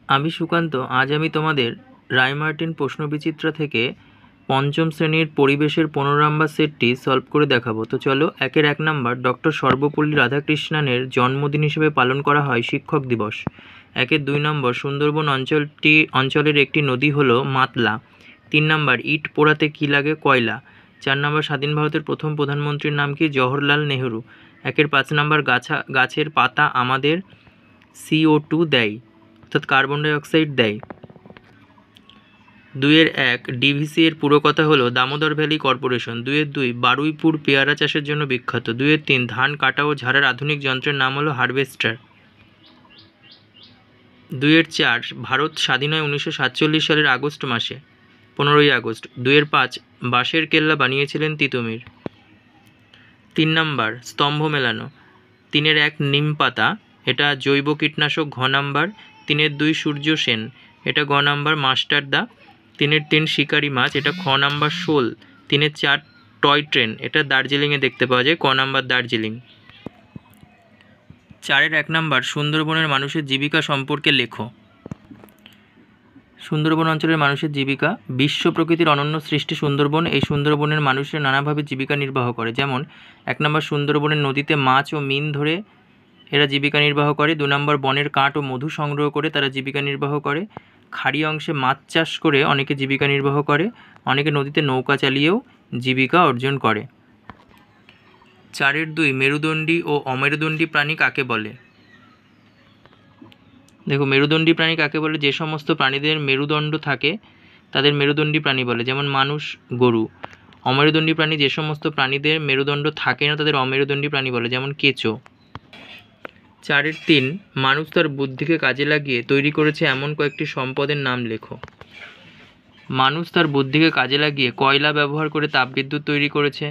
আমি সুকান্ত। আজ আমি তোমাদের রায়মার্টিন প্রশ্নবিচিত্রা থেকে পঞ্চম শ্রেণীর পরিবেশের 15 নম্বর সেটটি সলভ করে দেখাবো। তো চলো, 1 নম্বর, ডক্টর সর্বপল্লী রাধাকৃষ্ণনের জন্মদিন হিসেবে পালন করা হয় শিক্ষক দিবস। 2 নম্বর, সুন্দরবন অঞ্চলের একটি নদী হলো মাতলা। 3 নম্বর, ইট পোড়াতে কী লাগে? কয়লা। 4 নম্বর, স্বাধীন ভারতের প্রথম প্রধানমন্ত্রীর নাম কি? জওহরলাল নেহেরু। 5 নম্বর, গাছের পাতা আমাদের CO2 দেয়, অর্থাৎ কার্বন ডাইঅক্সাইড দেয়। 2-1, ডিভিসি এর পুরো কথা হলো দামোদর ভ্যালি কর্পোরেশন। 2-2, বারুইপুর পেয়ারা চাষের জন্য বিখ্যাত। 2-3, ধান কাটা ও ঝাড়ার আধুনিক যন্ত্রের নাম হলো হারভেস্টার। 2-4, ভারত স্বাধীন হয় 1947 সালের আগস্ট মাসে, 15ই আগস্ট। 2-5, বাঁশের কেল্লা বানিয়েছিলেন তিতুমির। 3 নম্বর, স্তম্ভ মেলানো। 3-1, নিম পাতা, এটা জৈব কীটনাশক, ঘ নাম্বার। 3-2, সূর্য সেন, এটা গ নাম্বার, মাস্টারদা। 3-3, শিকারি মাছ, এটা খ নাম্বার, শোল। 3-4, টয় ট্রেন, এটা দার্জিলিংয়ে দেখতে পাওয়া যায়, ক নাম্বার, দার্জিলিং। 4-1 নম্বর, সুন্দরবনের মানুষের জীবিকা সম্পর্কে লেখো। সুন্দরবন অঞ্চলের মানুষের জীবিকা। বিশ্ব প্রকৃতির অনন্য সৃষ্টি সুন্দরবন। এই সুন্দরবনের মানুষেরা নানাভাবে জীবিকা নির্বাহ করে। যেমন 1 নম্বর, সুন্দরবনের নদীতে মাছ ও মিন ধরে এরা জীবিকা নির্বাহ করে। 2 নম্বর, বনের কাঠ ও মধু সংগ্রহ করে তারা জীবিকা নির্বাহ করে। খাড়ি অংশে মাছ চাষ করে অনেকে জীবিকা নির্বাহ করে। অনেকে নদীতে নৌকা চালিয়েও জীবিকা অর্জন করে। 4-2, মেরুদণ্ডী ও অমেরুদণ্ডী প্রাণী কাকে বলে? দেখো, মেরুদণ্ডী প্রাণী কাকে বলে? যে সমস্ত প্রাণীদের মেরুদণ্ড থাকে তাদের মেরুদণ্ডী প্রাণী বলে, যেমন মানুষ, গরু। অমেরুদণ্ডী প্রাণী, যে সমস্ত প্রাণীদের মেরুদণ্ড থাকে না তাদের অমেরুদণ্ডী প্রাণী বলে, যেমন কেঁচো। 4-3, মানুষ তার বুদ্ধিকে কাজে লাগিয়ে তৈরি করেছে এমন কয়েকটি সম্পদের নাম লেখো। মানুষ তার বুদ্ধিকে কাজে লাগিয়ে কয়লা ব্যবহার করে তাপবিদ্যুৎ তৈরি করেছে,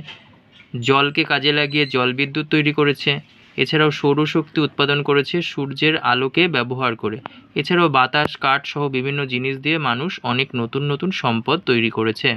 জলকে কাজে লাগিয়ে জলবিদ্যুৎ তৈরি করেছে, এছাড়াও সৌরশক্তি উৎপাদন করেছে সূর্যের আলোকে ব্যবহার করে। এছাড়াও বাতাস, কাঠ সহ বিভিন্ন জিনিস দিয়ে মানুষ অনেক নতুন নতুন সম্পদ তৈরি করেছে।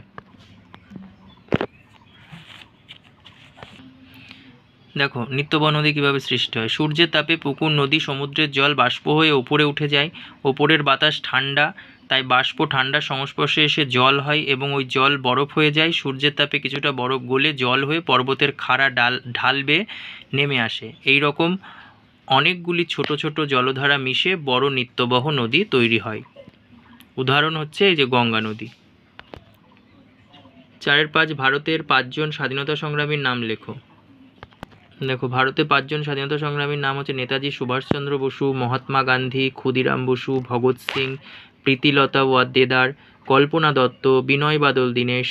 দেখো, নিত্যবন নদী কীভাবে সৃষ্টি হয়। সূর্যের তাপে পুকুর, নদী, সমুদ্রের জল বাষ্প হয়ে ওপরে উঠে যায়। ওপরের বাতাস ঠান্ডা, তাই বাষ্প ঠান্ডার সংস্পর্শে এসে জল হয় এবং ওই জল বরফ হয়ে যায়। সূর্যের তাপে কিছুটা বরফ গলে জল হয়ে পর্বতের খাড়া ঢাল বেয়ে নেমে আসে। এই রকম অনেকগুলি ছোট ছোট জলধারা মিশে বড় নিত্যবহ নদী তৈরি হয়। উদাহরণ হচ্ছে এই যে গঙ্গা নদী। 4-5, ভারতের 5 জন স্বাধীনতা সংগ্রামীর নাম লেখো। দেখো, ভারতে 5 জন স্বাধীনতা সংগ্রামীর নাম হচ্ছে নেতাজি সুভাষচন্দ্র বসু, মহাত্মা গান্ধী, ক্ষুদিরাম বসু, ভগৎ সিং, প্রীতিলতা ওয়াদ্দেদার, কল্পনা দত্ত, বিনয় বাদল দীনেশ,